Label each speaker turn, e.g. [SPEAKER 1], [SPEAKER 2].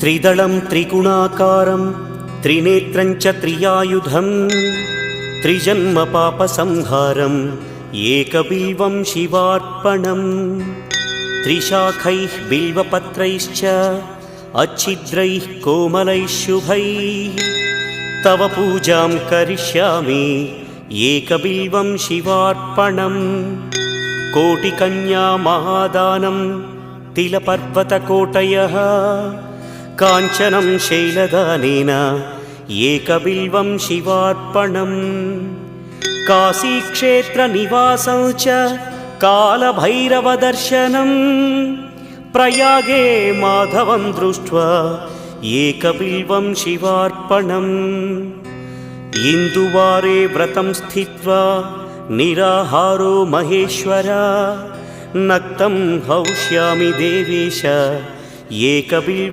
[SPEAKER 1] त्रिदलं त्रिगुणाकारं त्रिनेत्रं च त्रियायुधं त्रिजन्मपापसंहारम् एकबिल्वं शिवार्पणम् त्रिशाखैः बिल्वपत्रैश्च अच्छिद्रैः कोमलैः शुभैः तव पूजां करिष्यामि एकबिल्वं शिवार्पणम् कोटिकन्या महादानं तिलपर्वतकोटयः काञ्चनं शैलदानेन एकबिल्वं शिवार्पणम् काशीक्षेत्रनिवासं च कालभैरवदर्शनं प्रयागे माधवं दृष्ट्वा एकबिल्वं शिवार्पणम् इन्दुवारे व्रतं स्थित्वा निराहारो महेश्वर नक्तं हौष्यामि देवेश एकबिल्वं